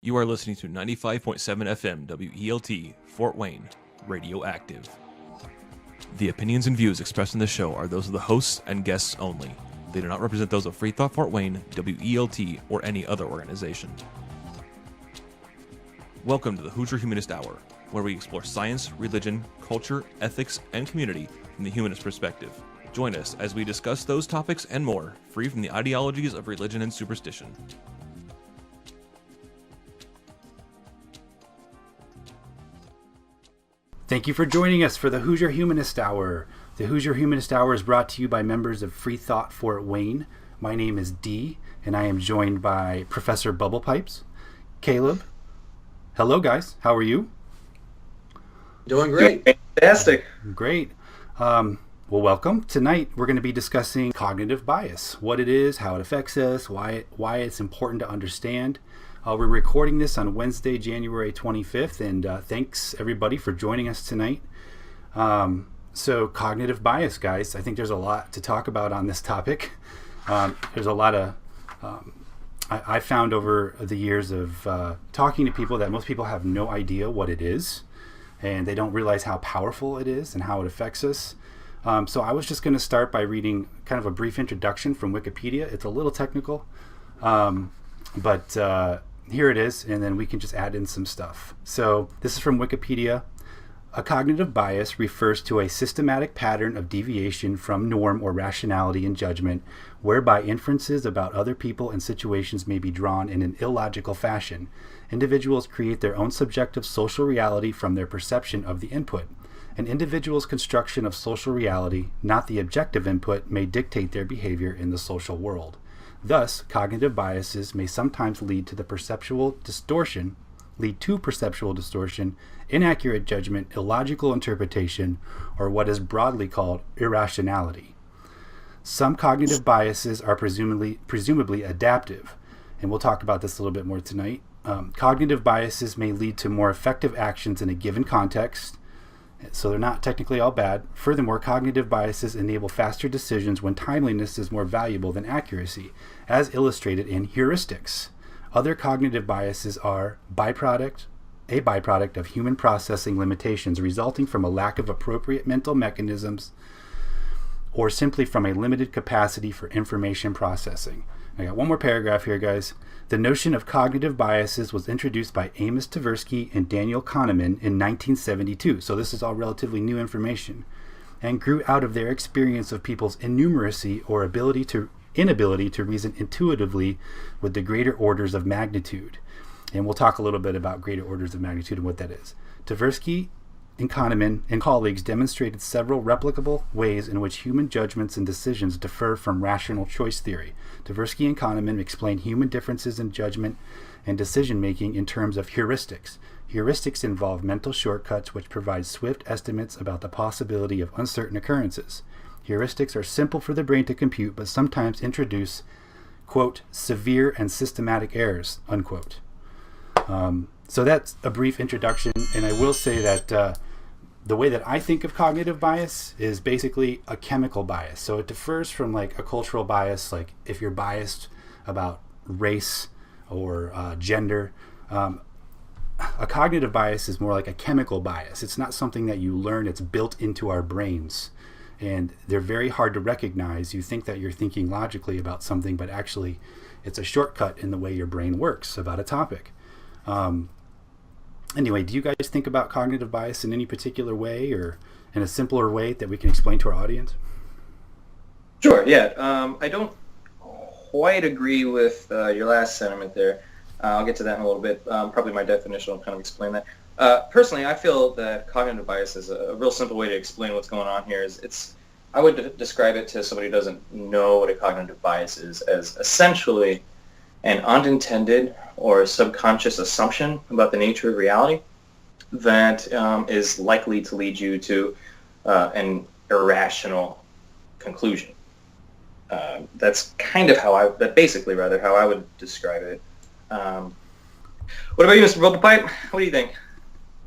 You are listening to 95.7 FM WELT, Fort Wayne, Radioactive. The opinions and views expressed in this show are those of the hosts and guests only. They do not represent those of FreeThought Fort Wayne, WELT, or any other organization. Welcome to the Hoosier Humanist Hour, where we explore science, religion, culture, ethics, and community from the humanist perspective. Join us as we discuss those topics and more, free from the ideologies of religion and superstition. Thank you for joining us for the Hoosier Humanist Hour. The Hoosier Humanist Hour is brought to you by members of FreeThought Fort Wayne. My name is Dee, and I am joined by Professor Bubblepipes, Caleb. Hello, guys. How are you? Doing great. Fantastic. Great. Well, welcome. Tonight, we're going to be discussing cognitive bias, what it is, how it affects us, why it's important to understand. We're recording this on Wednesday, January 25th, and thanks, everybody, for joining us tonight. So, cognitive bias, guys. I think there's a lot to talk about on this topic. There's a lot of... I found over the years of talking to people that most people have no idea what it is, and they don't realize how powerful it is and how it affects us. So I was just going to start by reading kind of a brief introduction from Wikipedia. It's a little technical, but here it is, and then we can just add in some stuff. So this is from Wikipedia. A cognitive bias refers to a systematic pattern of deviation from norm or rationality in judgment, whereby inferences about other people and situations may be drawn in an illogical fashion. Individuals create their own subjective social reality from their perception of the input. An individual's construction of social reality, not the objective input, may dictate their behavior in the social world. Thus, cognitive biases may sometimes lead to perceptual distortion, inaccurate judgment, illogical interpretation, or what is broadly called irrationality. Some cognitive biases are presumably adaptive, and we'll talk about this a little bit more tonight. Cognitive biases may lead to more effective actions in a given context, so they're not technically all bad. Furthermore, cognitive biases enable faster decisions when timeliness is more valuable than accuracy, as illustrated in heuristics. Other cognitive biases are a byproduct of human processing limitations resulting from a lack of appropriate mental mechanisms or simply from a limited capacity for information processing. I got one more paragraph here, guys. The notion of cognitive biases was introduced by Amos Tversky and Daniel Kahneman in 1972, so this is all relatively new information, and grew out of their experience of people's innumeracy or inability to reason intuitively with the greater orders of magnitude. And we'll talk a little bit about greater orders of magnitude and what that is. Tversky and Kahneman and colleagues demonstrated several replicable ways in which human judgments and decisions differ from rational choice theory. Tversky and Kahneman explain human differences in judgment and decision-making in terms of heuristics. Heuristics involve mental shortcuts which provide swift estimates about the possibility of uncertain occurrences. Heuristics are simple for the brain to compute, but sometimes introduce, quote, severe and systematic errors, unquote. So that's a brief introduction, and I will say that the way that I think of cognitive bias is basically a chemical bias. So it differs from like a cultural bias, like if you're biased about race or gender. A cognitive bias is more like a chemical bias. It's not something that you learn, it's built into our brains. And they're very hard to recognize. You think that you're thinking logically about something, but actually it's a shortcut in the way your brain works about a topic. Anyway, do you guys think about cognitive bias in any particular way or in a simpler way that we can explain to our audience? Sure, yeah. I don't quite agree with your last sentiment there. I'll get to that in a little bit. Probably my definition will kind of explain that. Personally, I feel that cognitive bias is a real simple way to explain what's going on here. I would describe it to somebody who doesn't know what a cognitive bias is as essentially an unintended or subconscious assumption about the nature of reality that is likely to lead you to an irrational conclusion. That's kind of how I would describe it. What about you, Mr. Bubblepipe? What do you think?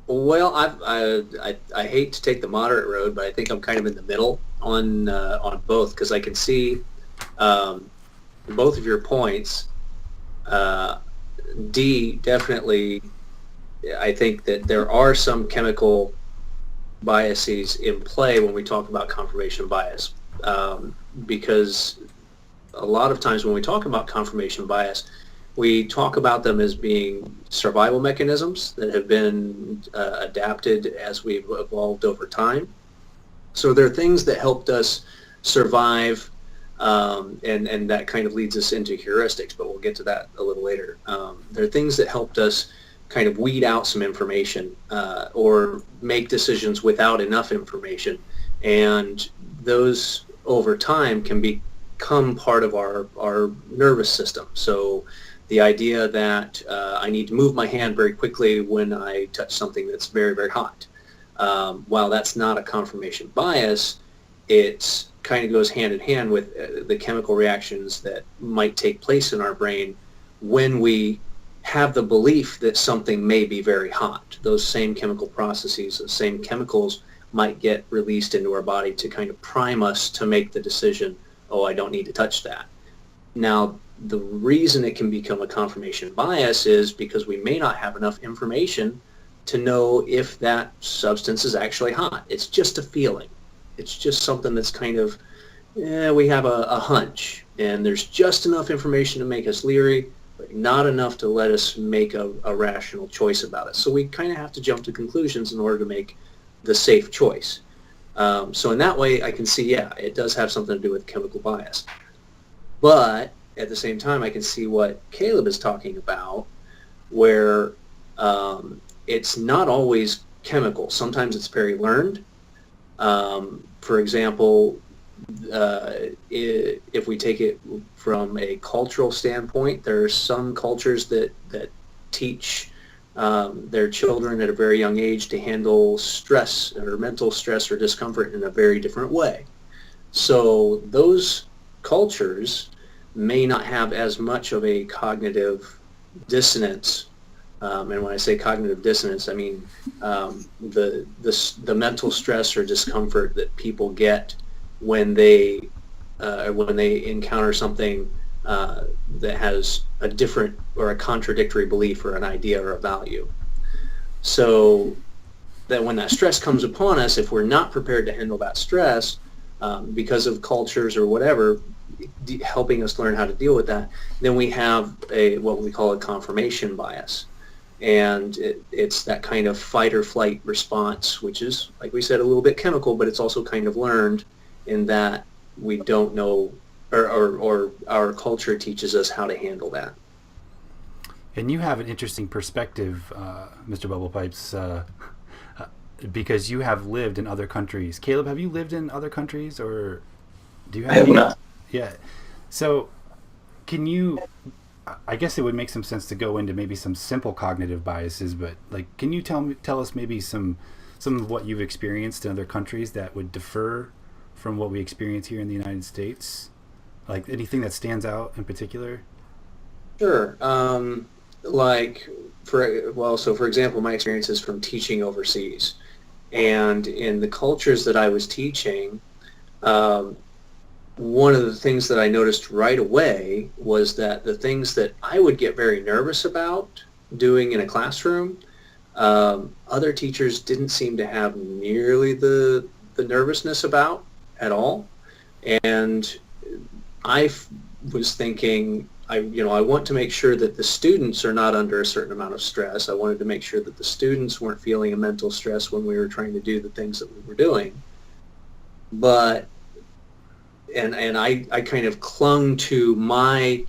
Well, I hate to take the moderate road, but I think I'm kind of in the middle on both, because I can see both of your points. D, definitely, I think that there are some chemical biases in play when we talk about confirmation bias, because a lot of times when we talk about confirmation bias, we talk about them as being survival mechanisms that have been adapted as we've evolved over time. So they're things that helped us survive, and that kind of leads us into heuristics, but we'll get to that a little later. They're things that helped us kind of weed out some information or make decisions without enough information. And those over time can become part of our nervous system. So the idea that I need to move my hand very quickly when I touch something that's very, very hot. While that's not a confirmation bias, it kind of goes hand in hand with the chemical reactions that might take place in our brain when we have the belief that something may be very hot. Those same chemical processes, those same chemicals might get released into our body to kind of prime us to make the decision, oh, I don't need to touch that. Now, the reason it can become a confirmation bias is because we may not have enough information to know if that substance is actually hot. It's just a feeling. It's just something that's kind of, we have a hunch, and there's just enough information to make us leery, but not enough to let us make a rational choice about it. So we kind of have to jump to conclusions in order to make the safe choice. So in that way, I can see, yeah, it does have something to do with chemical bias. But at the same time, I can see what Caleb is talking about, where it's not always chemical. Sometimes it's very learned. For example, if we take it from a cultural standpoint, there are some cultures that teach their children at a very young age to handle stress or mental stress or discomfort in a very different way. So those cultures may not have as much of a cognitive dissonance. And when I say cognitive dissonance, I mean the mental stress or discomfort that people get when they encounter something that has a different or a contradictory belief or an idea or a value. So that when that stress comes upon us, if we're not prepared to handle that stress because of cultures or whatever, helping us learn how to deal with that, then we have what we call a confirmation bias. And it's that kind of fight or flight response, which is, like we said, a little bit chemical, but it's also kind of learned in that we don't know, or our culture teaches us how to handle that. And you have an interesting perspective, Mr. Bubble Pipes, because you have lived in other countries. Caleb, have you lived in other countries, or do you have? I have not. Yeah. So, can you? I guess it would make some sense to go into maybe some simple cognitive biases, but can you tell us maybe some of what you've experienced in other countries that would differ from what we experience here in the United States? Like anything that stands out in particular? Sure. For example, my experiences from teaching overseas, and in the cultures that I was teaching, one of the things that I noticed right away was that the things that I would get very nervous about doing in a classroom, other teachers didn't seem to have nearly the nervousness about at all. And I was thinking, I want to make sure that the students are not under a certain amount of stress. I wanted to make sure that the students weren't feeling a mental stress when we were trying to do the things that we were doing. But And I kind of clung to my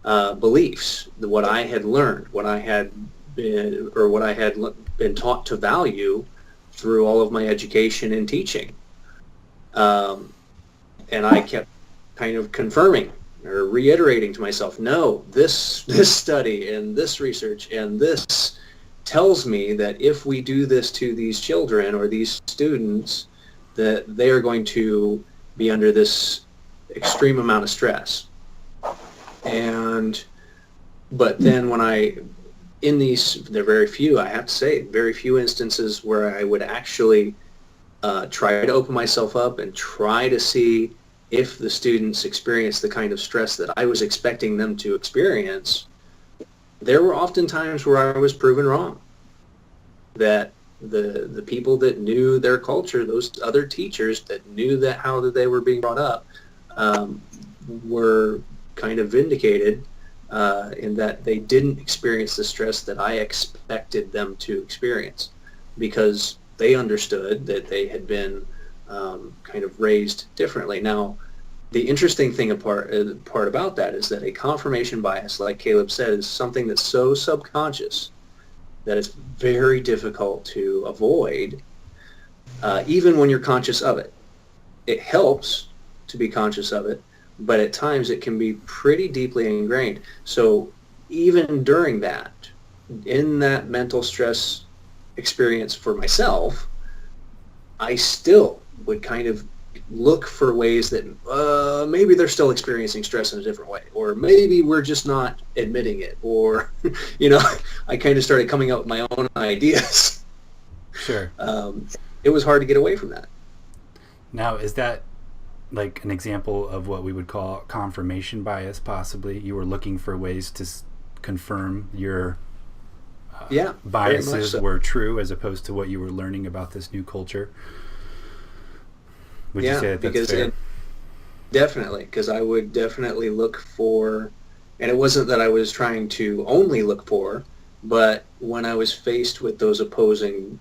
beliefs, what I had learned, what I had been taught to value through all of my education and teaching. And I kept kind of confirming or reiterating to myself, no, this study and this research and this tells me that if we do this to these children or these students, that they are going to be under this extreme amount of stress. But then there are very few, I have to say, very few instances where I would actually try to open myself up and try to see if the students experience the kind of stress that I was expecting them to experience. there were often times where I was proven wrong. That the people that knew their culture, those other teachers that knew that how that they were being brought up, were kind of vindicated in that they didn't experience the stress that I expected them to experience, because they understood that they had been kind of raised differently. Now, the interesting thing part about that is that a confirmation bias, like Caleb said, is something that's so subconscious that it's very difficult to avoid, even when you're conscious of it. It helps to be conscious of it, but at times it can be pretty deeply ingrained. So even during that, in that mental stress experience for myself, I still would kind of look for ways that maybe they're still experiencing stress in a different way, or maybe we're just not admitting it, or I kind of started coming up with my own ideas. Sure. It was hard to get away from that. Now, is that like an example of what we would call confirmation bias, possibly? You were looking for ways to confirm your biases were true, as opposed to what you were learning about this new culture? Would you say that's fair? Definitely, because I would definitely look for, and it wasn't that I was trying to only look for, but when I was faced with those opposing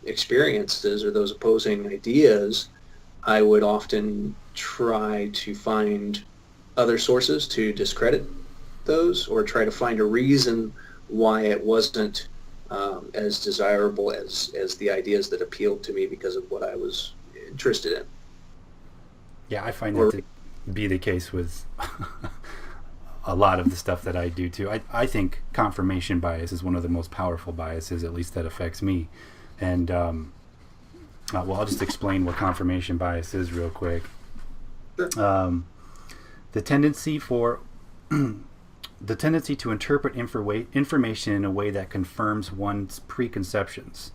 experiences or those opposing ideas, I would often try to find other sources to discredit those, or try to find a reason why it wasn't as desirable as the ideas that appealed to me because of what I was interested in. Yeah, I find that to be the case with a lot of the stuff that I do too. I think confirmation bias is one of the most powerful biases, at least that affects me. And well, I'll just explain what confirmation bias is real quick. Sure. The tendency to interpret information in a way that confirms one's preconceptions.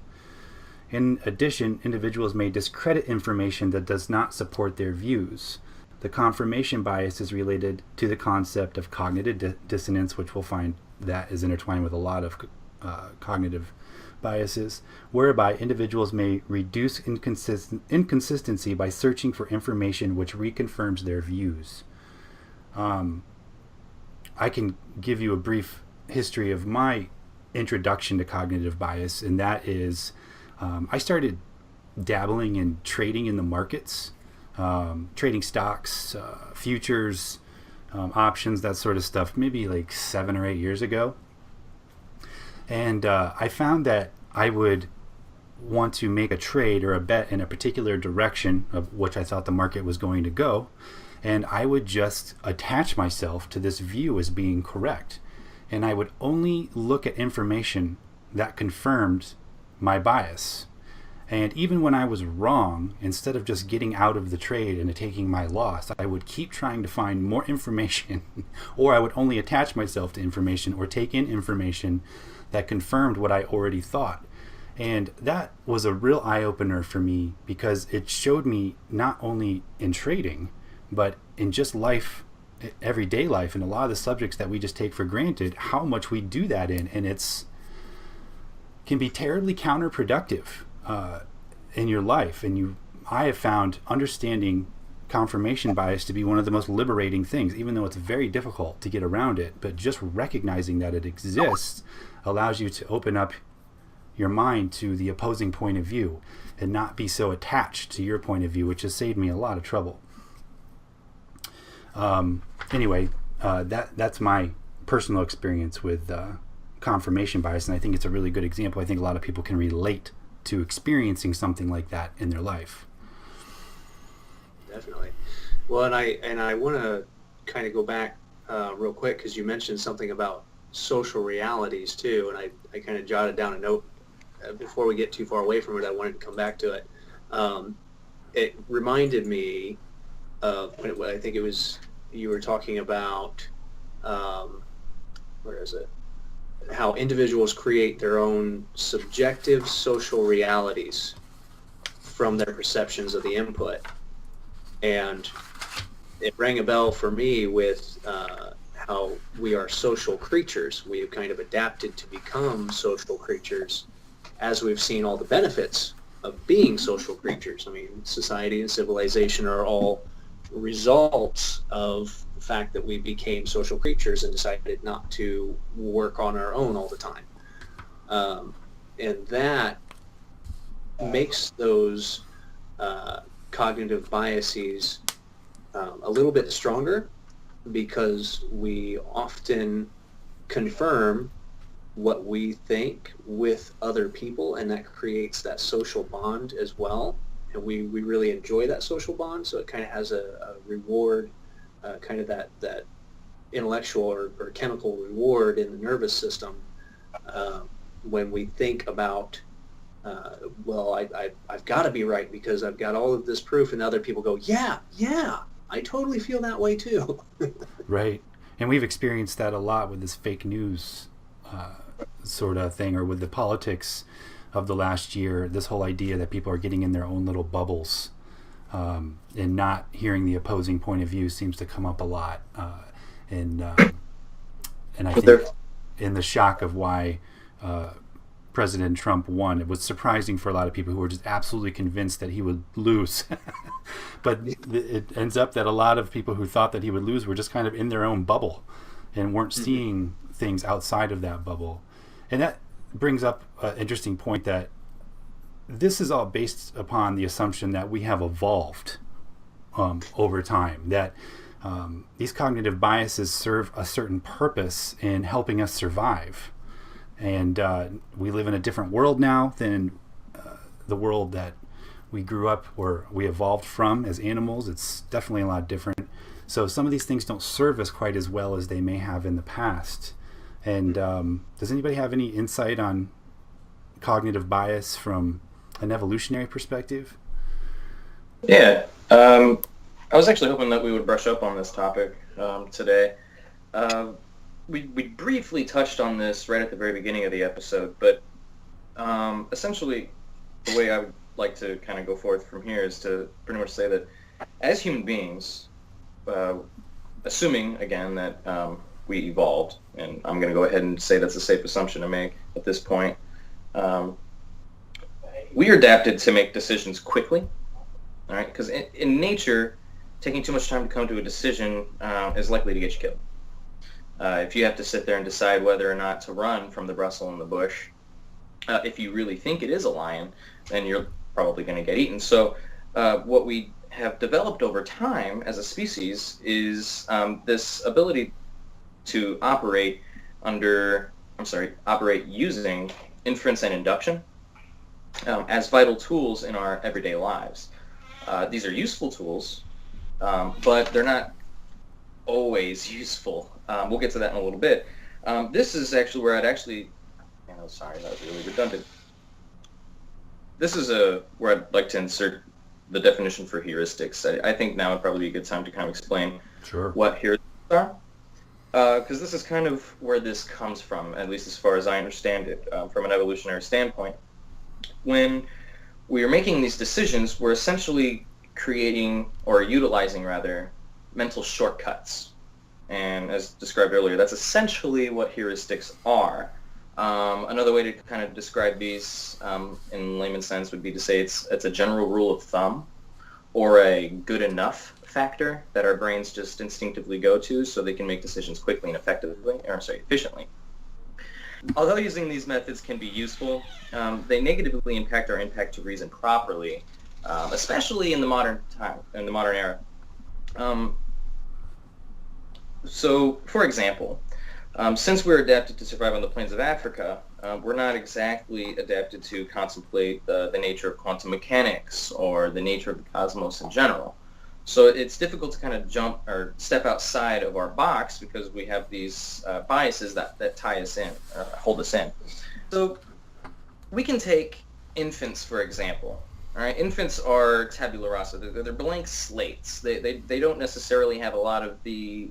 In addition, individuals may discredit information that does not support their views. The confirmation bias is related to the concept of cognitive dissonance, which we'll find that is intertwined with a lot of cognitive biases, whereby individuals may reduce inconsistency by searching for information which reconfirms their views. I can give you a brief history of my introduction to cognitive bias, and that is I started dabbling in trading in the markets, trading stocks, futures, options, that sort of stuff, maybe like 7 or 8 years ago. And I found that I would want to make a trade or a bet in a particular direction of which I thought the market was going to go, and I would just attach myself to this view as being correct. And I would only look at information that confirmed my bias. And even when I was wrong, instead of just getting out of the trade and taking my loss, I would keep trying to find more information, or I would only attach myself to information or take in information that confirmed what I already thought. And that was a real eye-opener for me, because it showed me, not only in trading, but in just life, everyday life, and a lot of the subjects that we just take for granted, how much we do that in. And it's can be terribly counterproductive in your life. And I have found understanding confirmation bias to be one of the most liberating things, even though it's very difficult to get around it. But just recognizing that it exists allows you to open up your mind to the opposing point of view and not be so attached to your point of view, which has saved me a lot of trouble. Anyway, that's my personal experience with confirmation bias, and I think it's a really good example. I think a lot of people can relate to experiencing something like that in their life. Definitely. Well, and I want to kind of go back real quick, because you mentioned something about social realities too, and I kind of jotted down a note before we get too far away from it. I wanted to come back to it. It reminded me of when I think it was you were talking about where is it? How individuals create their own subjective social realities from their perceptions of the input. And it rang a bell for me with how we are social creatures. We have kind of adapted to become social creatures as we've seen all the benefits of being social creatures. I mean, society and civilization are all results of the fact that we became social creatures and decided not to work on our own all the time. And that makes those cognitive biases a little bit stronger, because we often confirm what we think with other people, and that creates that social bond as well. And we really enjoy that social bond, so it kind of has a reward, kind of that intellectual or chemical reward in the nervous system when we think about, well, I've got to be right because I've got all of this proof, and other people go, yeah, I totally feel that way too. Right. And we've experienced that a lot with this fake news sort of thing, or with the politics of the last year, this whole idea that people are getting in their own little bubbles and not hearing the opposing point of view seems to come up a lot. And I think in the shock of why President Trump won, it was surprising for a lot of people who were just absolutely convinced that he would lose. But it ends up that a lot of people who thought that he would lose were just kind of in their own bubble and weren't seeing things outside of that bubble. And that brings up an interesting point, that this is all based upon the assumption that we have evolved over time, that these cognitive biases serve a certain purpose in helping us survive. And we live in a different world now than the world that we grew up or we evolved from as animals. It's definitely a lot different. So some of these things don't serve us quite as well as they may have in the past. And does anybody have any insight on cognitive bias from an evolutionary perspective? Yeah. I was actually hoping that we would brush up on this topic today. We briefly touched on this right at the very beginning of the episode, but essentially the way I would like to kind of go forth from here is to pretty much say that as human beings, assuming, again, that we evolved, and I'm going to go ahead and say that's a safe assumption to make at this point, we are adapted to make decisions quickly, all right? Because in nature, taking too much time to come to a decision is likely to get you killed. If you have to sit there and decide whether or not to run from the rustle in the bush, if you really think it is a lion, then you're probably going to get eaten. So what we have developed over time as a species is this ability to operate using inference and induction as vital tools in our everyday lives. These are useful tools, but they're not always useful. We'll get to that in a little bit. This is actually where sorry, that was really redundant. This is where I'd like to insert the definition for heuristics. I think now would probably be a good time to kind of explain what heuristics are. Because this is kind of where this comes from, at least as far as I understand it, from an evolutionary standpoint. When we are making these decisions, we're essentially creating, or utilizing rather, mental shortcuts. And as described earlier, that's essentially what heuristics are. Another way to kind of describe these in layman's sense would be to say it's a general rule of thumb, or a good enough factor that our brains just instinctively go to so they can make decisions quickly and efficiently. Although using these methods can be useful, they negatively impact our impact to reason properly, especially in the modern era. So, for example, since we're adapted to survive on the plains of Africa, we're not exactly adapted to contemplate the nature of quantum mechanics or the nature of the cosmos in general. So it's difficult to kind of jump or step outside of our box because we have these biases that tie us in, or hold us in. So we can take infants, for example. All right, infants are tabula rasa. They're blank slates. They don't necessarily have a lot of the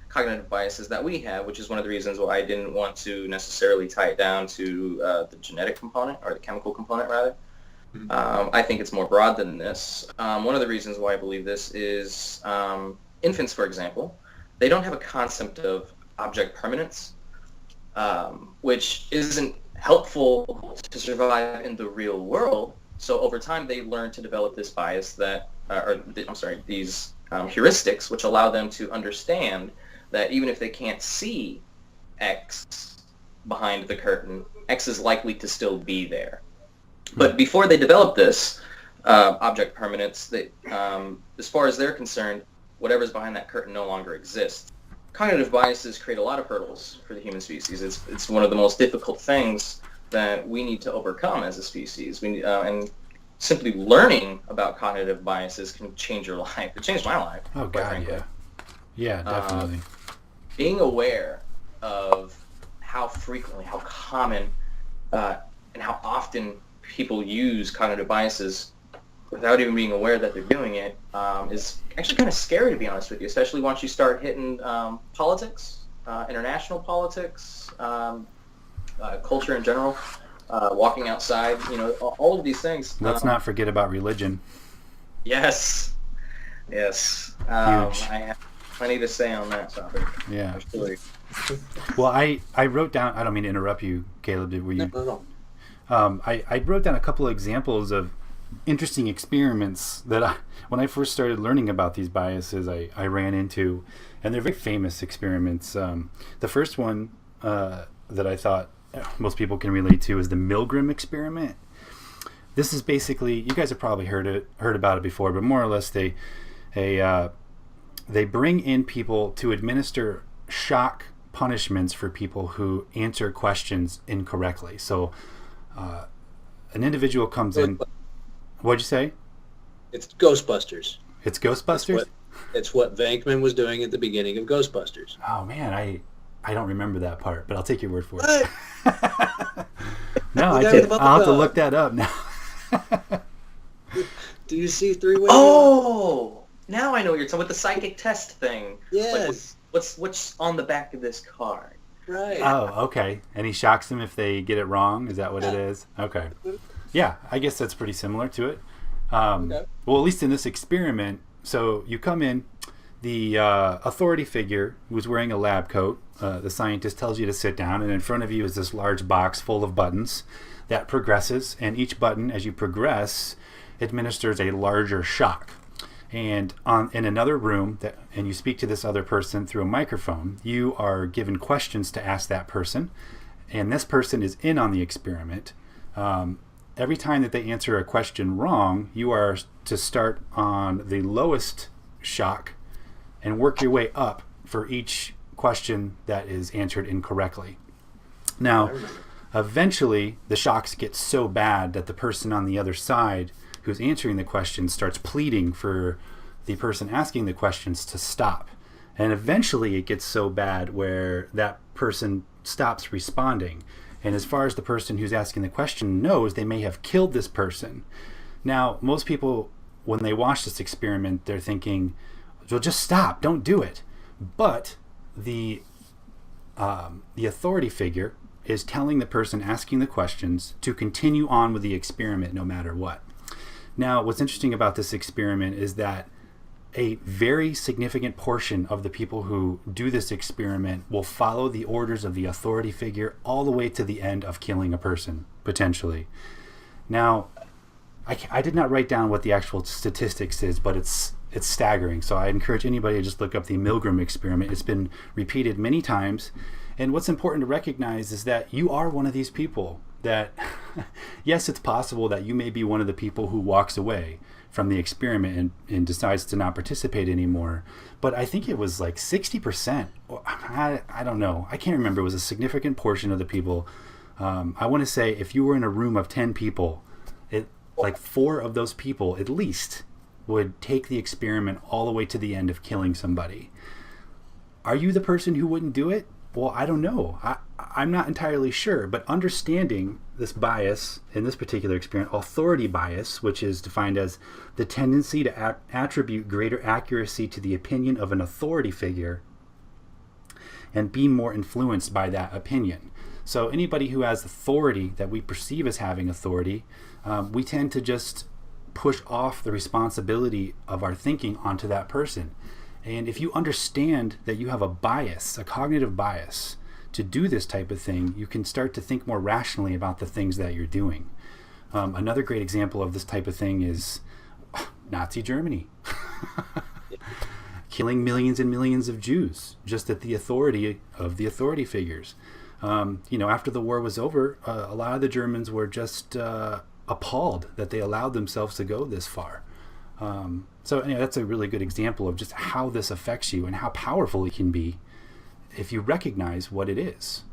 cognitive biases that we have, which is one of the reasons why I didn't want to necessarily tie it down to the genetic component, or the chemical component, rather. I think it's more broad than this. One of the reasons why I believe this is infants, for example, they don't have a concept of object permanence, which isn't helpful to survive in the real world. So over time, they learn to develop this bias that, these heuristics, which allow them to understand that even if they can't see X behind the curtain, X is likely to still be there. But before they develop this object permanence, as far as they're concerned, whatever's behind that curtain no longer exists. Cognitive biases create a lot of hurdles for the human species. It's one of the most difficult things that we need to overcome as a species. And simply learning about cognitive biases can change your life. It changed my life. Oh, God, frankly. Yeah, definitely. Being aware of how frequently, how common, and how often people use cognitive biases without even being aware that they're doing it is actually kind of scary, to be honest with you, especially once you start hitting politics, international politics, culture in general, walking outside, all of these things. Let's not forget about religion. Yes. I have plenty to say on that topic. Yeah. Absolutely. Well, I wrote down, I don't mean to interrupt you, Caleb, were you? No. I wrote down a couple of examples of interesting experiments that when I first started learning about these biases, I ran into, and they're very famous experiments. The first one that I thought most people can relate to is the Milgram experiment. This is basically, you guys have probably heard about it before, but more or less they bring in people to administer shock punishments for people who answer questions incorrectly. So an individual comes in. What'd you say? It's Ghostbusters. It's Ghostbusters? It's what Venkman was doing at the beginning of Ghostbusters. Oh, man, I don't remember that part, but I'll take your word for it. No, I'll have to look that up now. Do you see three-way? Oh, now I know what you're talking about, the psychic test thing. Yes. Like, what's on the back of this card? Right. Oh, okay. And he shocks them if they get it wrong? Is that what it is? Okay. Yeah, I guess that's pretty similar to it. Okay. Well, at least in this experiment, so you come in, the authority figure who's wearing a lab coat, the scientist tells you to sit down, and in front of you is this large box full of buttons that progresses, and each button, as you progress, administers a larger shock. And in another room, and you speak to this other person through a microphone, you are given questions to ask that person, and this person is in on the experiment. Every time that they answer a question wrong, you are to start on the lowest shock and work your way up for each question that is answered incorrectly. Now, eventually, the shocks get so bad that the person on the other side who's answering the question starts pleading for the person asking the questions to stop. And eventually, it gets so bad where that person stops responding. And as far as the person who's asking the question knows, they may have killed this person. Now, most people, when they watch this experiment, they're thinking, well, just stop, don't do it. But the authority figure is telling the person asking the questions to continue on with the experiment no matter what. Now, what's interesting about this experiment is that a very significant portion of the people who do this experiment will follow the orders of the authority figure all the way to the end of killing a person, potentially. Now, I did not write down what the actual statistics is, but it's staggering. So I encourage anybody to just look up the Milgram experiment. It's been repeated many times. And what's important to recognize is that you are one of these people that, yes, it's possible that you may be one of the people who walks away from the experiment and decides to not participate anymore. But I think it was like 60%. I don't know. I can't remember. It was a significant portion of the people. I want to say if you were in a room of 10 people, like 4 of those people at least would take the experiment all the way to the end of killing somebody. Are you the person who wouldn't do it? Well, I don't know. I'm not entirely sure, but understanding this bias in this particular experiment, authority bias, which is defined as the tendency to attribute greater accuracy to the opinion of an authority figure and be more influenced by that opinion. So anybody who has authority that we perceive as having authority, we tend to just push off the responsibility of our thinking onto that person. And if you understand that you have a bias, a cognitive bias, to do this type of thing, you can start to think more rationally about the things that you're doing. Another great example of this type of thing is Nazi Germany. Killing millions and millions of Jews just at the authority of the authority figures. After the war was over, a lot of the Germans were just appalled that they allowed themselves to go this far. So that's a really good example of just how this affects you and how powerful it can be if you recognize what it is.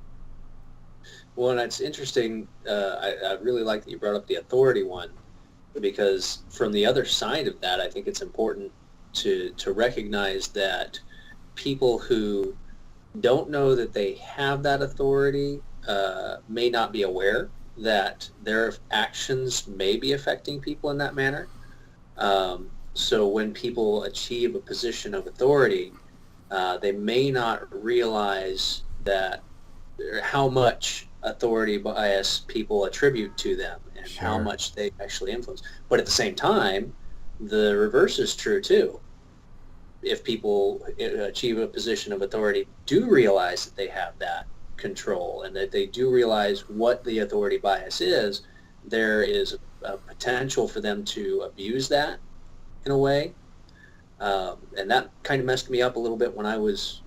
Well, and it's interesting. I really like that you brought up the authority one, because from the other side of that, I think it's important to recognize that people who don't know that they have that authority may not be aware that their actions may be affecting people in that manner. So when people achieve a position of authority, they may not realize that how much authority bias people attribute to them and how much they actually influence. But at the same time, the reverse is true too. If people achieve a position of authority, do realize that they have that control and that they do realize what the authority bias is, there is a potential for them to abuse that in a way. And that kind of messed me up a little bit when I was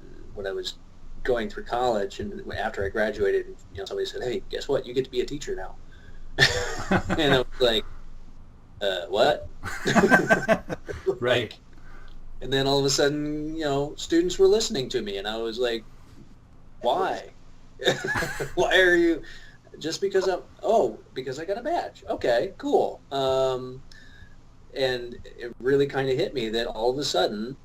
going through college, and after I graduated, somebody said, "Hey, guess what? You get to be a teacher now." And I was like, "What?" Right. And then all of a sudden, students were listening to me, and I was like, "Why? Why are you?" Just because because I got a badge. Okay, cool. And it really kind of hit me that all of a sudden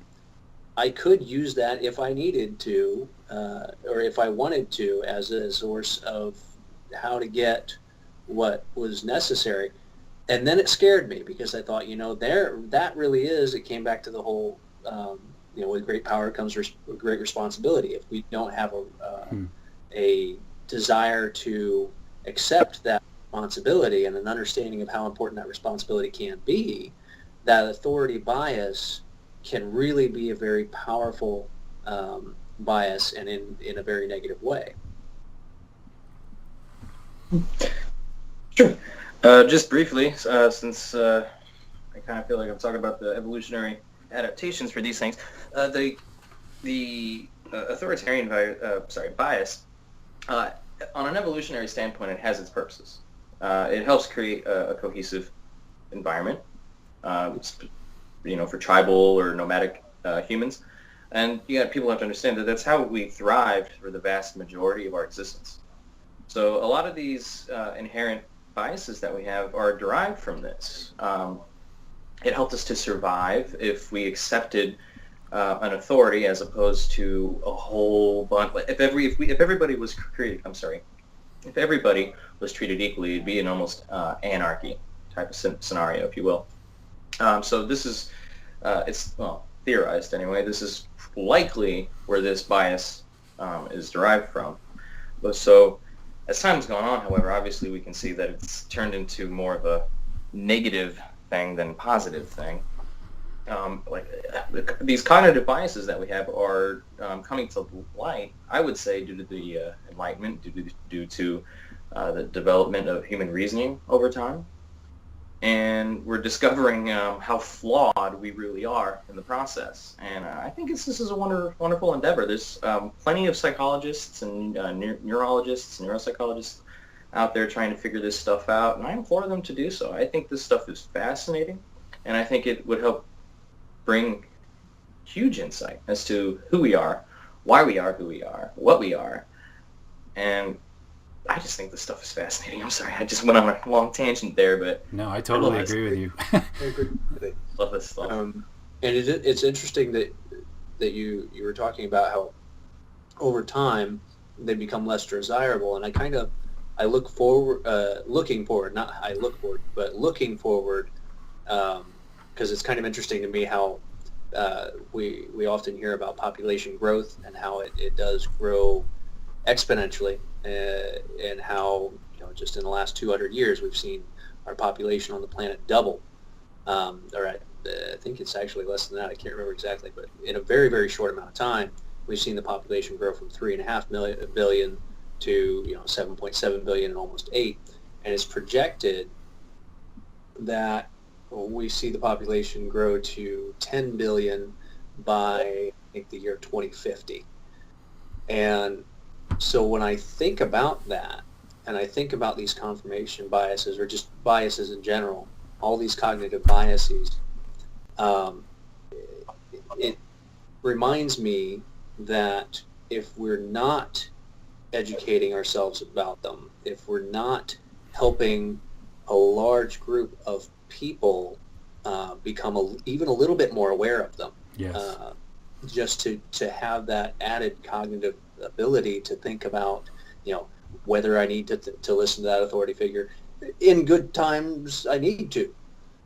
I could use that if I needed to, or if I wanted to, as a source of how to get what was necessary. And then it scared me because I thought, that really is, it came back to the whole, with great power comes great responsibility. If we don't have a desire to accept that responsibility and an understanding of how important that responsibility can be, that authority bias can really be a very powerful bias, and in a very negative way. Sure. Just briefly, since I kind of feel like I'm talking about the evolutionary adaptations for these things, the authoritarian bias, on an evolutionary standpoint, it has its purposes. It helps create a cohesive environment, for tribal or nomadic humans. And people have to understand that that's how we thrived for the vast majority of our existence. So a lot of these inherent biases that we have are derived from this. It helped us to survive if we accepted an authority as opposed to a whole bunch. If everybody was treated equally, it'd be an almost anarchy type of scenario, if you will. So this is, theorized anyway, this is likely where this bias is derived from. But so as time's gone on, however, obviously we can see that it's turned into more of a negative thing than positive thing. These cognitive biases that we have are coming to light, I would say, due to the Enlightenment, due to the development of human reasoning over time. And we're discovering how flawed we really are in the process. And I think this is a wonderful endeavor. There's plenty of psychologists and neurologists and neuropsychologists out there trying to figure this stuff out, and I implore them to do so. I think this stuff is fascinating, and I think it would help bring huge insight as to who we are, why we are who we are, what we are, and I just think this stuff is fascinating. I'm sorry, I just went on a long tangent there, but no, I totally agree with you. I agree with it. Love this stuff. And it's interesting that you were talking about how over time they become less desirable, and looking forward, because it's kind of interesting to me how we often hear about population growth and how it does grow exponentially, and how just in the last 200 years we've seen our population on the planet double, or I think it's actually less than that. I can't remember exactly, but in a very, very short amount of time, we've seen the population grow from 3.5 billion to 7.7 billion and almost 8. And it's projected that we see the population grow to 10 billion by, I think, the year 2050. And so when I think about that, and I think about these confirmation biases, or just biases in general, all these cognitive biases, it reminds me that if we're not educating ourselves about them, if we're not helping a large group of people become even a little bit more aware of them, Yes. Just to have that added cognitive ability to think about, whether I need to listen to that authority figure. In good times, I need to,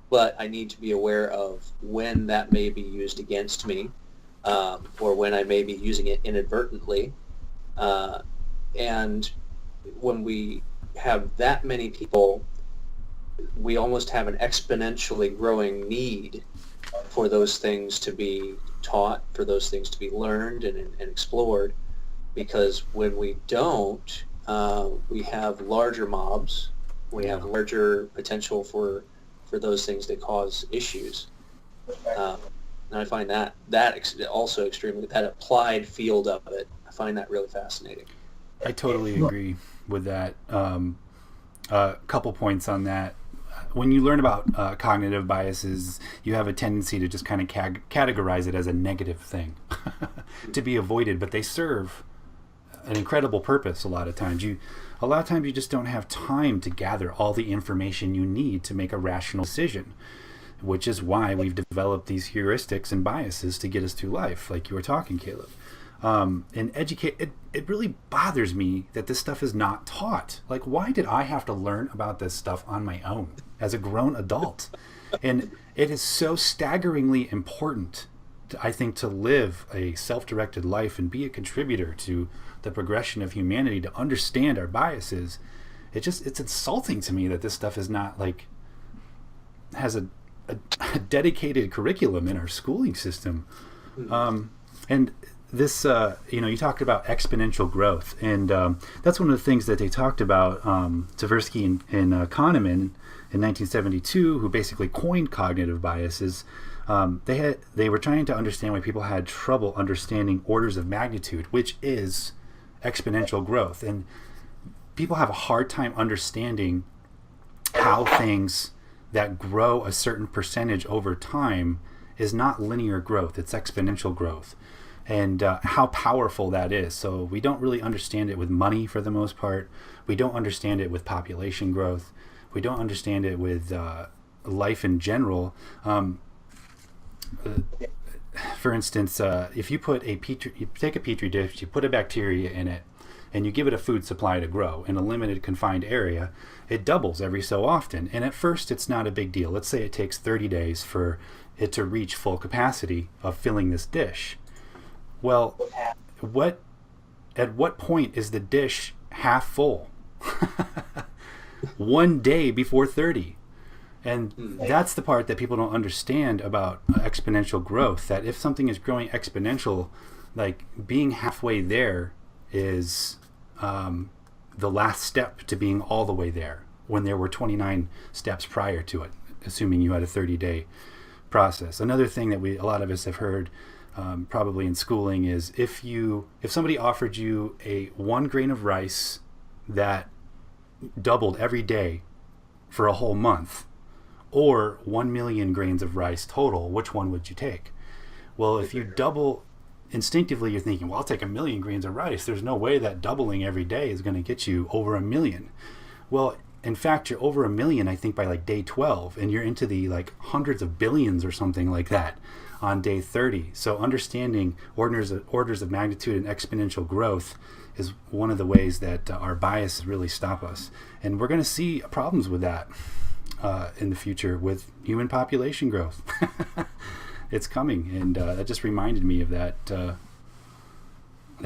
but I need to be aware of when that may be used against me, or when I may be using it inadvertently. And when we have that many people, we almost have an exponentially growing need for those things to be taught, for those things to be learned and explored, because when we don't, we have larger mobs, we have larger potential for those things that cause issues. And I find that also extremely, that applied field of it, I find that really fascinating. I totally agree with that. A couple points on that. When you learn about cognitive biases, you have a tendency to just kind of categorize it as a negative thing to be avoided, but they serve an incredible purpose a lot of times. You just don't have time to gather all the information you need to make a rational decision, which is why we've developed these heuristics and biases to get us through life, like you were talking, Caleb. It really bothers me that this stuff is not taught. Like, why did I have to learn about this stuff on my own as a grown adult? And it is so staggeringly important, I think, to live a self-directed life and be a contributor to the progression of humanity, to understand our biases. It's insulting to me that this stuff is not has a dedicated curriculum in our schooling system. And this, you talked about exponential growth, and that's one of the things that they talked about. Tversky and Kahneman in 1972, who basically coined cognitive biases. They were trying to understand why people had trouble understanding orders of magnitude, which is exponential growth, and people have a hard time understanding how things that grow a certain percentage over time is not linear growth, it's exponential growth, and how powerful that is. So we don't really understand it with money for the most part. We don't understand it with population growth. We don't understand it with life in general. For instance, if you put you take a petri dish, you put a bacteria in it, and you give it a food supply to grow in a limited confined area, it doubles every so often. And at first, it's not a big deal. Let's say it takes 30 days for it to reach full capacity of filling this dish. Well, at what point is the dish half full? 1 day before 30. And that's the part that people don't understand about exponential growth, that if something is growing exponential, like being halfway there is the last step to being all the way there, when there were 29 steps prior to it, assuming you had a 30-day process. Another thing that a lot of us have heard probably in schooling is if somebody offered you a 1 grain of rice that doubled every day for a whole month, or 1 million grains of rice total, which one would you take? Well, if you double, instinctively you're thinking, well, I'll take 1 million grains of rice. There's no way that doubling every day is going to get you over 1 million. Well, in fact, you're over 1 million, I think, by like day 12, and you're into the hundreds of billions or something like that on day 30. So understanding orders of magnitude and exponential growth is one of the ways that our biases really stop us. And we're going to see problems with that in the future with human population growth. It's coming, and that just reminded me of that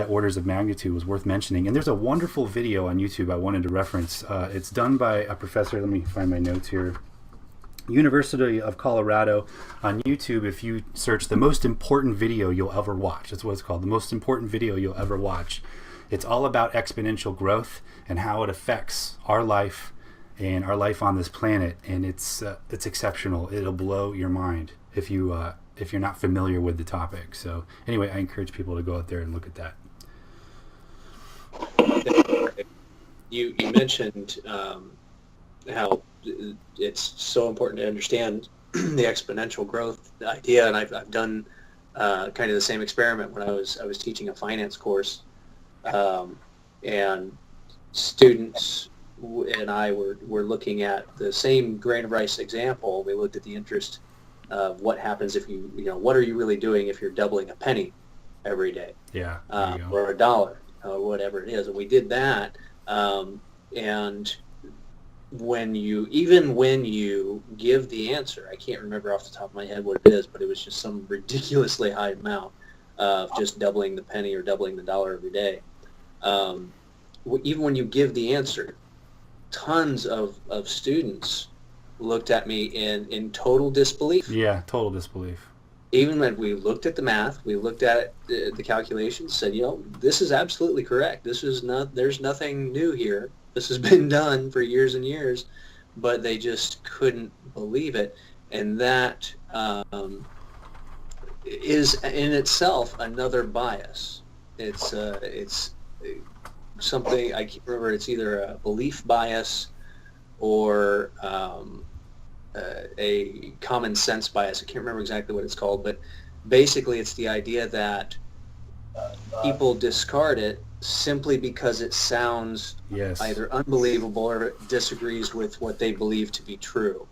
orders of magnitude was worth mentioning. And there's a wonderful video on YouTube I wanted to reference. It's done by a professor. Let me find my notes here. University of Colorado on YouTube. If you search the most important video you'll ever watch, that's what it's called, the most important video you'll ever watch. It's all about exponential growth and how it affects our life and our life on this planet, and it's exceptional. It'll blow your mind if you're not familiar with the topic. So anyway, I encourage people to go out there and look at that. You mentioned how it's so important to understand the exponential growth idea, and I've done kind of the same experiment when I was teaching a finance course, and students and I were looking at the same grain of rice example. We looked at the interest of what happens if what are you really doing if you're doubling a penny every day, or a dollar, or whatever it is, and we did that, and when you give the answer, I can't remember off the top of my head what it is, but it was just some ridiculously high amount of just doubling the penny or doubling the dollar every day. Even when you give the answer, tons of students looked at me in total disbelief. Yeah, total disbelief. Even when we looked at the math, we looked at the calculations, said, this is absolutely correct. There's nothing new here. This has been done for years and years, but they just couldn't believe it. And that is in itself another bias. It's something, I can't remember, it's either a belief bias or a common sense bias. I can't remember exactly what it's called, but basically it's the idea that people discard it simply because it sounds either unbelievable or disagrees with what they believe to be true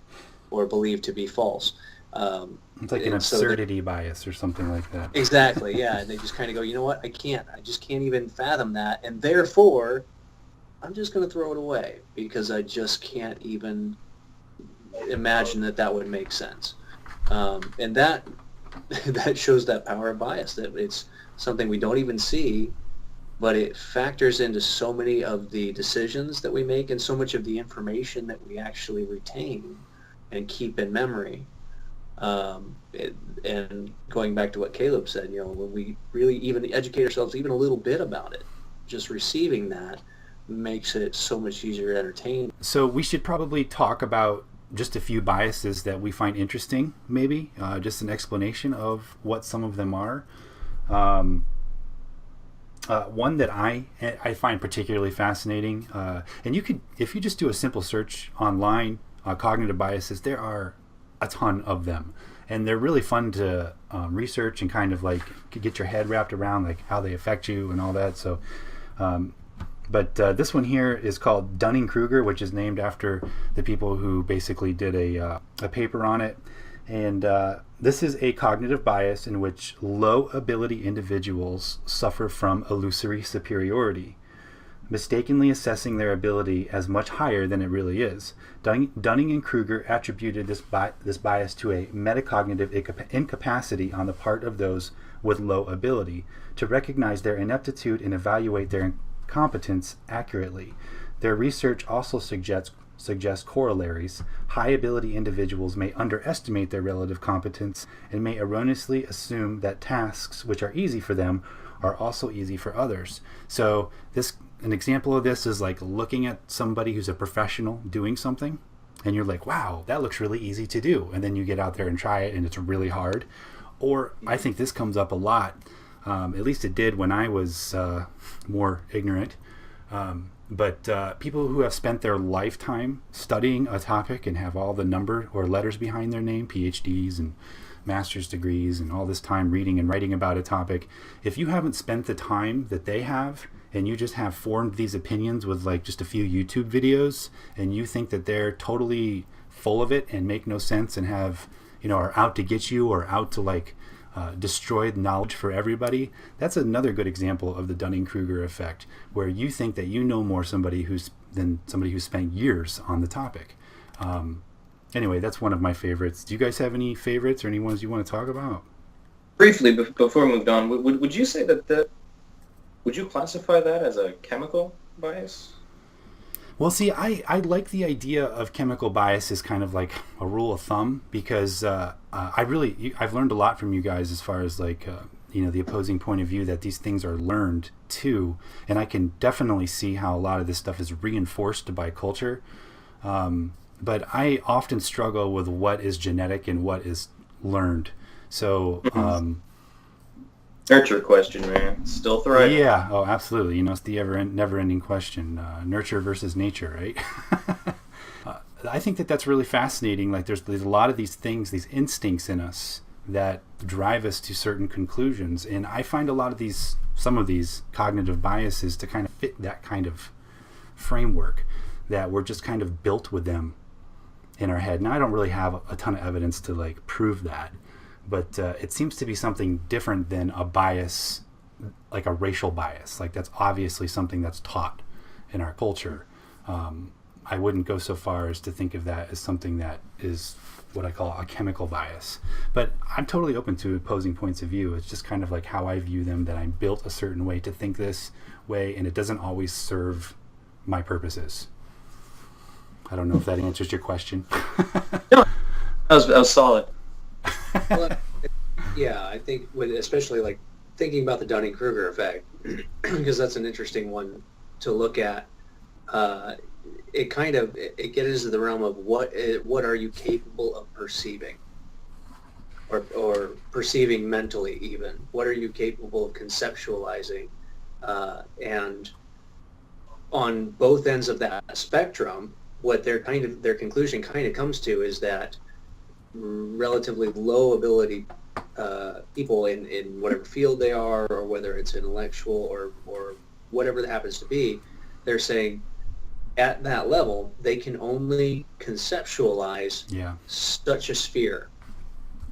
or believe to be false. It's like an absurdity bias or something like that. Exactly, yeah. And they just kind of go, you know what, I just can't even fathom that, and therefore I'm just going to throw it away because I just can't even imagine that would make sense. And that shows that power of bias, that it's something we don't even see, but it factors into so many of the decisions that we make and so much of the information that we actually retain and keep in memory. And going back to what Caleb said, when we really even educate ourselves even a little bit about it, just receiving that makes it so much easier to entertain. So we should probably talk about just a few biases that we find interesting, maybe, just an explanation of what some of them are. One that I find particularly fascinating, and you could, if you just do a simple search online, cognitive biases, there are a ton of them, and they're really fun to research and kind of like get your head wrapped around like how they affect you and all that. So, but this one here is called Dunning-Kruger, which is named after the people who basically did a paper on it. And this is a cognitive bias in which low ability individuals suffer from illusory superiority, mistakenly assessing their ability as much higher than it really is. Dunning and Kruger attributed this bias to a metacognitive incapacity on the part of those with low ability to recognize their ineptitude and evaluate their competence accurately. Their research also suggests corollaries. High ability individuals may underestimate their relative competence and may erroneously assume that tasks which are easy for them are also easy for others. So an example of this is like looking at somebody who's a professional doing something and you're like, wow, that looks really easy to do, and then you get out there and try it and it's really hard. Or I think this comes up a lot, at least it did when I was more ignorant. But people who have spent their lifetime studying a topic and have all the number or letters behind their name, PhDs and master's degrees and all this time reading and writing about a topic, if you haven't spent the time that they have and you just have formed these opinions with like just a few YouTube videos and you think that they're totally full of it and make no sense and have, are out to get you or out to like destroy knowledge for everybody, that's another good example of the Dunning-Kruger effect, where you think that you know more than somebody who's spent years on the topic. Anyway, that's one of my favorites. Do you guys have any favorites or any ones you want to talk about? Briefly, before we moved on, would you say would you classify that as a chemical bias? Well, see, I like the idea of chemical bias as kind of like a rule of thumb, because I've learned a lot from you guys as far as like the opposing point of view, that these things are learned too, and I can definitely see how a lot of this stuff is reinforced by culture. But I often struggle with what is genetic and what is learned. So. Nurture question, man. Still thriving. Yeah. Oh, absolutely. It's the never-ending question: nurture versus nature, right? I think that that's really fascinating. Like, there's a lot of these things, these instincts in us that drive us to certain conclusions, and I find some of these cognitive biases to kind of fit that kind of framework, that we're just kind of built with them in our head. Now, I don't really have a ton of evidence to like prove that. But it seems to be something different than a bias, like a racial bias. Like, that's obviously something that's taught in our culture. I wouldn't go so far as to think of that as something that is what I call a chemical bias. But I'm totally open to opposing points of view. It's just kind of like how I view them, that I'm built a certain way to think this way, and it doesn't always serve my purposes. I don't know if that answers your question. No, that was solid. Well, yeah, I think especially like thinking about the Dunning-Kruger effect, because that's an interesting one to look at. It gets into the realm of what are you capable of perceiving, or perceiving mentally even. What are you capable of conceptualizing? And on both ends of that spectrum, what their conclusion kind of comes to is that relatively low ability people in whatever field they are, or whether it's intellectual or whatever that happens to be, they're saying at that level they can only conceptualize such a sphere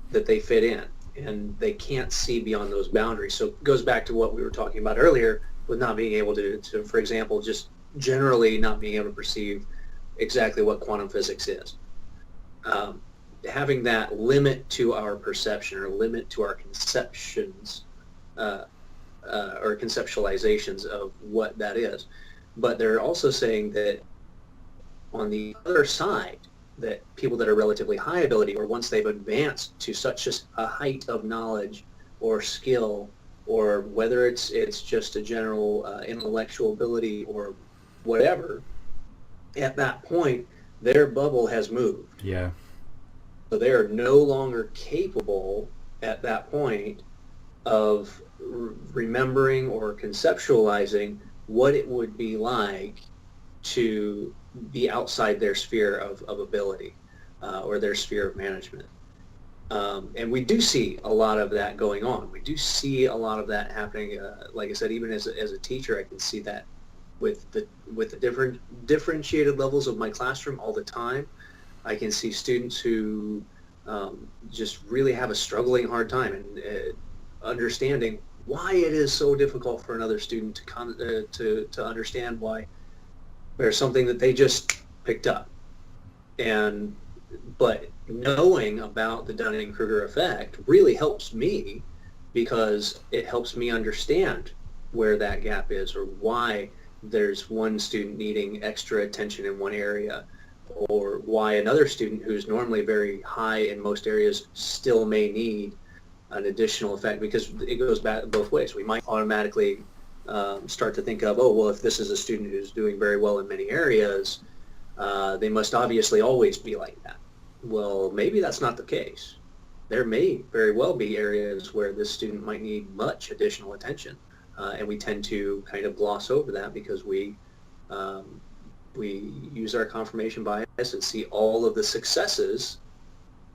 that they fit in, and they can't see beyond those boundaries. So it goes back to what we were talking about earlier with not being able to for example, just generally not being able to perceive exactly what quantum physics is. Having that limit to our perception, or limit to our conceptions, or conceptualizations of what that is. But they're also saying that on the other side, that people that are relatively high ability, or once they've advanced to such a height of knowledge or skill, or whether it's just a general intellectual ability or whatever, at that point, their bubble has moved. Yeah. So they are no longer capable at that point of remembering or conceptualizing what it would be like to be outside their sphere of ability, or their sphere of management. And we do see a lot of that going on. We do see a lot of that happening. Like I said, even as a teacher, I can see that with the differentiated levels of my classroom all the time. I can see students who just really have a struggling hard time and understanding why it is so difficult for another student to understand why there's something that they just picked up. But knowing about the Dunning-Kruger effect really helps me, because it helps me understand where that gap is, or why there's one student needing extra attention in one area, or why another student who's normally very high in most areas still may need an additional effect, because it goes back both ways. We might automatically start to think of, oh, well, if this is a student who's doing very well in many areas, they must obviously always be like that. Well, maybe that's not the case. There may very well be areas where this student might need much additional attention, and we tend to kind of gloss over that because we use our confirmation bias and see all of the successes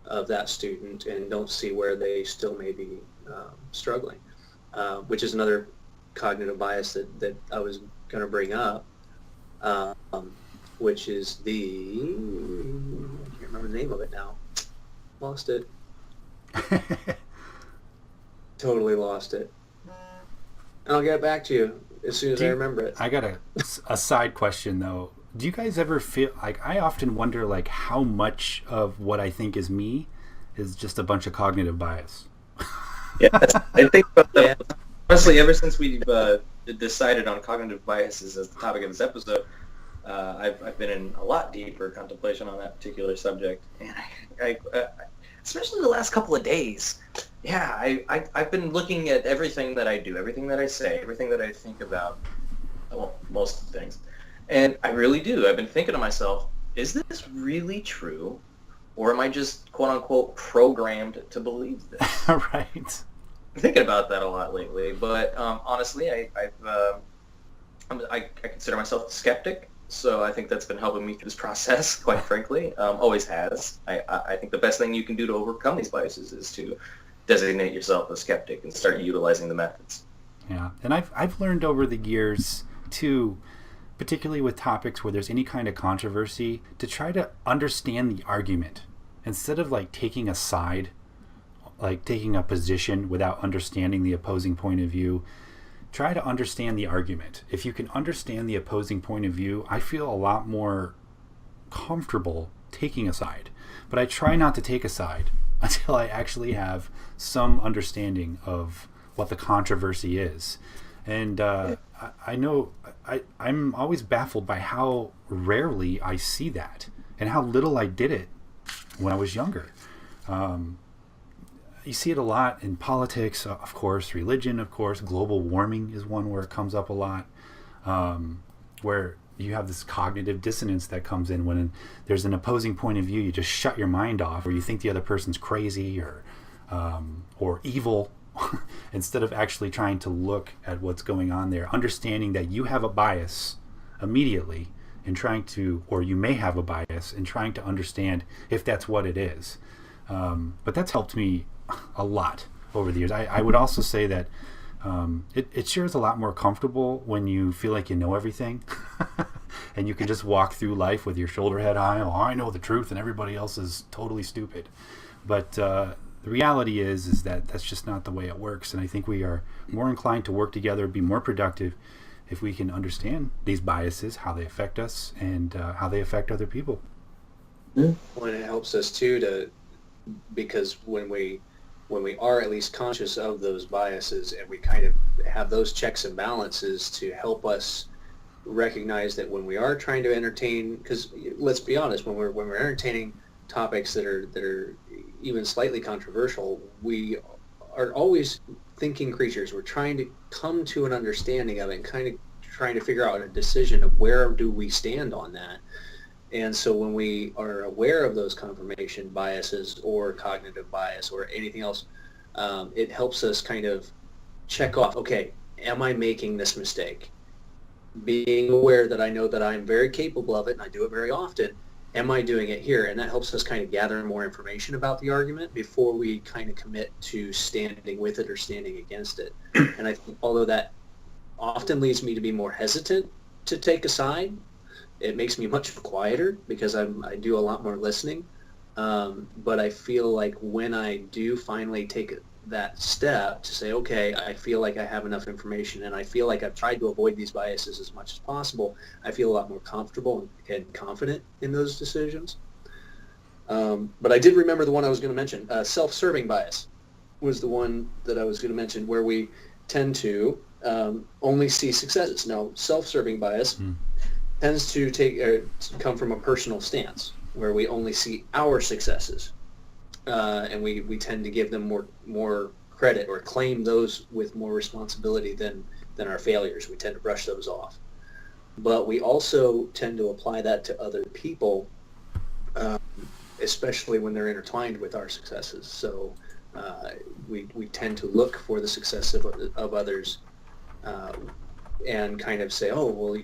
of that student and don't see where they still may be struggling, which is another cognitive bias that I was going to bring up, which is I can't remember the name of it now. Lost it. Totally lost it. I'll get back to you as soon as I remember it. I got a side question though. Do you guys ever feel like, I often wonder like how much of what I think is me is just a bunch of cognitive bias? Yeah, I think about that. Yeah. Honestly, ever since we've decided on cognitive biases as the topic of this episode, I've been in a lot deeper contemplation on that particular subject, and I especially the last couple of days. Yeah, I've been looking at everything that I do, everything that I say, everything that I think about, well, most things. And I really do. I've been thinking to myself, is this really true? Or am I just, quote unquote, programmed to believe this? Right. I'm thinking about that a lot lately. But honestly, I consider myself a skeptic. So I think that's been helping me through this process, quite frankly. Always has. I think the best thing you can do to overcome these biases is to designate yourself a skeptic and start utilizing the methods. Yeah, and I've learned over the years too, particularly with topics where there's any kind of controversy, to try to understand the argument instead of like taking a side, like taking a position without understanding the opposing point of view. Try to understand the argument. If you can understand the opposing point of view, I feel a lot more comfortable taking a side. But I try not to take a side until I actually have some understanding of what the controversy is. And I know I'm always baffled by how rarely I see that and how little I did it when I was younger. You see it a lot in politics, of course, religion, of course. Global warming is one where it comes up a lot, where you have this cognitive dissonance that comes in when there's an opposing point of view. You just shut your mind off, or you think the other person's crazy or evil, instead of actually trying to look at what's going on there, understanding that you have a bias immediately and trying to, or you may have a bias, and trying to understand if that's what it is. But that's helped me a lot over the years. I would also say that it sure is a lot more comfortable when you feel like you know everything and you can just walk through life with your shoulder head high. Oh, I know the truth and everybody else is totally stupid. But the reality is that that's just not the way it works. And I think we are more inclined to work together, be more productive if we can understand these biases, how they affect us, and how they affect other people. Well, and it helps us too because when we are at least conscious of those biases and we kind of have those checks and balances to help us recognize that when we are trying to entertain, because let's be honest, when we're entertaining topics that are even slightly controversial, we are always thinking creatures. We're trying to come to an understanding of it and kind of trying to figure out a decision of where do we stand on that. And so when we are aware of those confirmation biases or cognitive bias or anything else, it helps us kind of check off, okay, am I making this mistake? Being aware that I know that I'm very capable of it and I do it very often, am I doing it here? And that helps us kind of gather more information about the argument before we kind of commit to standing with it or standing against it. And I think although that often leads me to be more hesitant to take a side, it makes me much quieter because I do a lot more listening. But I feel like when I do finally take that step to say, okay, I feel like I have enough information and I feel like I've tried to avoid these biases as much as possible, I feel a lot more comfortable and confident in those decisions. But I did remember the one I was going to mention. Self-serving bias was the one that I was going to mention, where we tend to only see successes. Now, self-serving bias tends to come from a personal stance where we only see our successes, and we tend to give them more credit or claim those with more responsibility than our failures. We tend to brush those off. But we also tend to apply that to other people, especially when they're intertwined with our successes. So we tend to look for the success of others and kind of say, oh, well,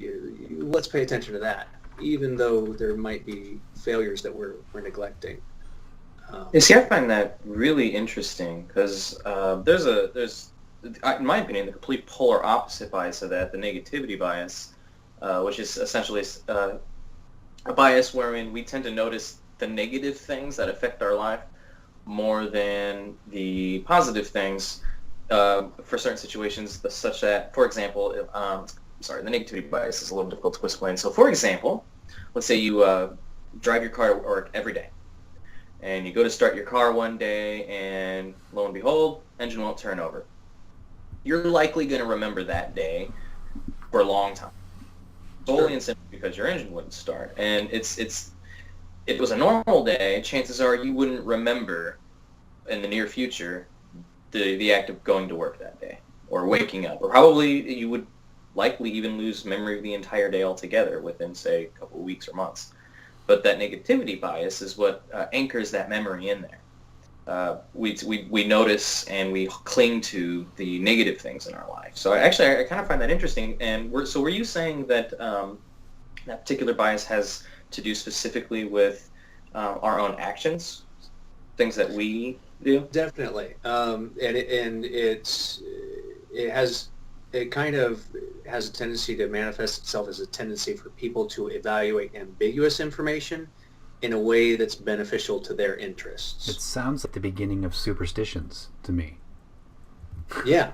let's pay attention to that, even though there might be failures that we're neglecting. See, I find that really interesting because there's, in my opinion, the complete polar opposite bias of that, the negativity bias, which is essentially a bias wherein we tend to notice the negative things that affect our life more than the positive things for certain situations, such that, for example, the negativity bias is a little difficult to explain. So, for example, let's say you drive your car to work every day, and you go to start your car one day, and lo and behold, engine won't turn over. You're likely going to remember that day for a long time, solely and simply because your engine wouldn't start. And if it was a normal day, chances are you wouldn't remember in the near future the act of going to work that day or waking up, or probably you would likely even lose memory of the entire day altogether within, say, a couple of weeks or months. But that negativity bias is what anchors that memory in there. We notice and we cling to the negative things in our life. So I kind of find that interesting. And were you saying that that particular bias has to do specifically with our own actions, things that we do? Definitely, it kind of has a tendency to manifest itself as a tendency for people to evaluate ambiguous information in a way that's beneficial to their interests. It sounds like the beginning of superstitions to me. Yeah.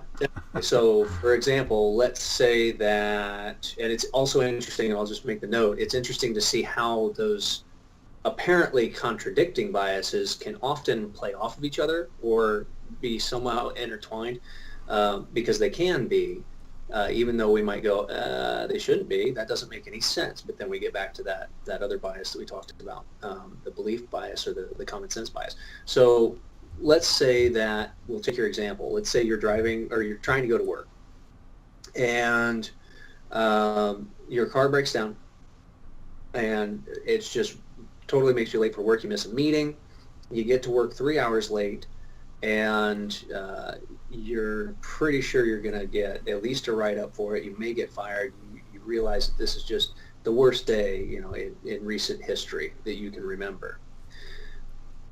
So, for example, let's say that, and it's also interesting, and I'll just make the note, it's interesting to see how those apparently contradicting biases can often play off of each other or be somehow intertwined, because they can be, even though we might go, they shouldn't be, that doesn't make any sense. But then we get back to that other bias that we talked about, the belief bias or the common sense bias. So let's say that, we'll take your example, let's say you're driving or you're trying to go to work, and your car breaks down, and it's just totally makes you late for work. You miss a meeting, you get to work 3 hours late, and you're pretty sure you're going to get at least a write-up for it. You may get fired. You realize that this is just the worst day, in recent history that you can remember.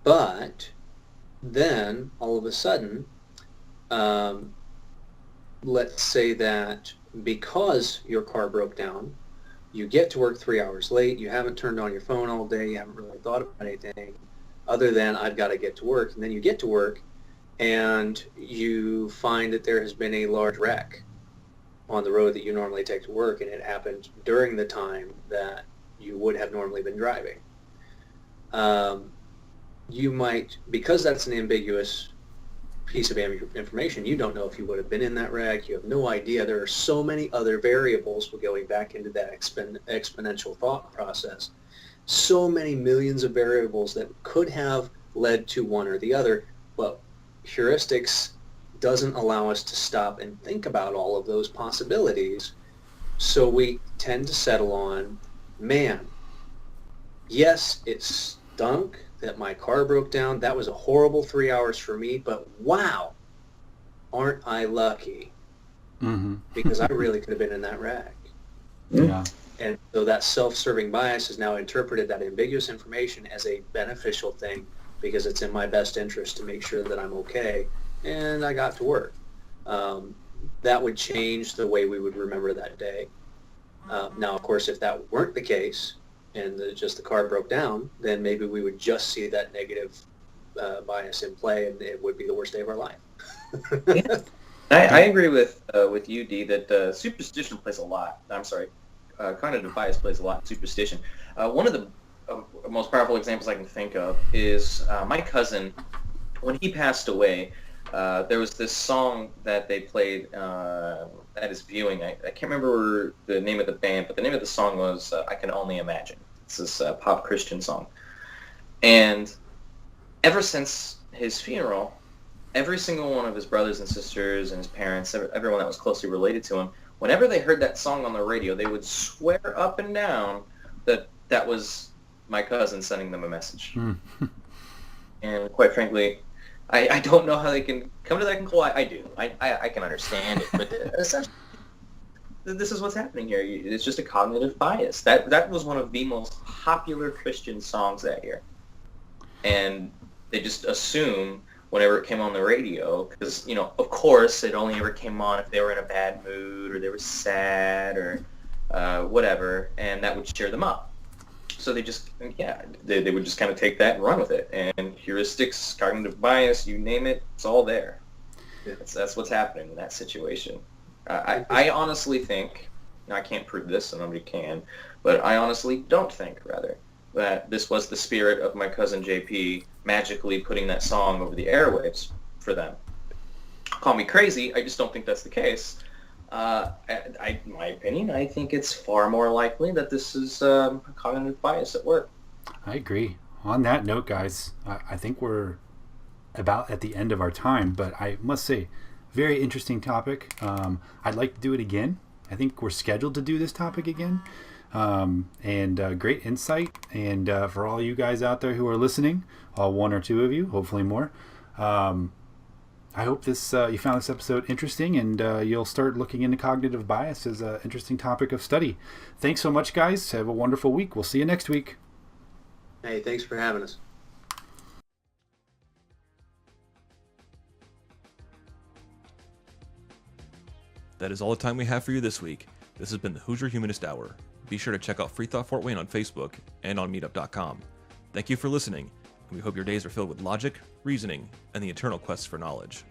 But then, all of a sudden, let's say that because your car broke down, you get to work 3 hours late, you haven't turned on your phone all day, you haven't really thought about anything other than, I've got to get to work. And then you get to work, and you find that there has been a large wreck on the road that you normally take to work, and it happened during the time that you would have normally been driving. You might, because that's an ambiguous piece of information, you don't know if you would have been in that wreck. You have no idea. There are so many other variables, we're going back into that exponential thought process, so many millions of variables that could have led to one or the other, but heuristics doesn't allow us to stop and think about all of those possibilities. So we tend to settle on, man, yes, it stunk that my car broke down. That was a horrible 3 hours for me, but wow, aren't I lucky? Mm-hmm. Because I really could have been in that wreck. Yeah. And so that self-serving bias has now interpreted that ambiguous information as a beneficial thing because it's in my best interest to make sure that I'm okay, and I got to work. That would change the way we would remember that day. Now, of course, if that weren't the case, and just the car broke down, then maybe we would just see that negative bias in play, and it would be the worst day of our life. Yeah. I agree with you, Dee, that superstition plays a lot. Cognitive bias plays a lot in superstition. One of the most powerful examples I can think of is my cousin. When he passed away, there was this song that they played at his viewing. I can't remember the name of the band, but the name of the song was I Can Only Imagine. It's this pop Christian song. And ever since his funeral, every single one of his brothers and sisters and his parents, everyone that was closely related to him, whenever they heard that song on the radio, they would swear up and down that that was my cousin sending them a message. And quite frankly, I don't know how they can come to that conclusion. I do. I can understand it, but essentially, this is what's happening here. It's just a cognitive bias. That was one of the most popular Christian songs that year. And they just assume whenever it came on the radio, because, of course, it only ever came on if they were in a bad mood or they were sad or whatever, and that would cheer them up. So they just, they would just kind of take that and run with it. And heuristics, cognitive bias, you name it, it's all there. That's what's happening in that situation. I honestly think, I can't prove this, and nobody can, but I honestly don't think, rather, that this was the spirit of my cousin JP magically putting that song over the airwaves for them. Call me crazy, I just don't think that's the case. My opinion, I think it's far more likely that this is a cognitive bias at work. I agree. On that note, guys, I think we're about at the end of our time, but I must say, very interesting topic. I'd like to do it again. I think we're scheduled to do this topic again. And great insight. And for all you guys out there who are listening, all one or two of you, hopefully more, I hope this you found this episode interesting, and you'll start looking into cognitive bias as an interesting topic of study. Thanks so much, guys. Have a wonderful week. We'll see you next week. Hey, thanks for having us. That is all the time we have for you this week. This has been the Hoosier Humanist Hour. Be sure to check out FreeThought Fort Wayne on Facebook and on meetup.com. Thank you for listening, and we hope your days are filled with logic, reasoning, and the eternal quest for knowledge.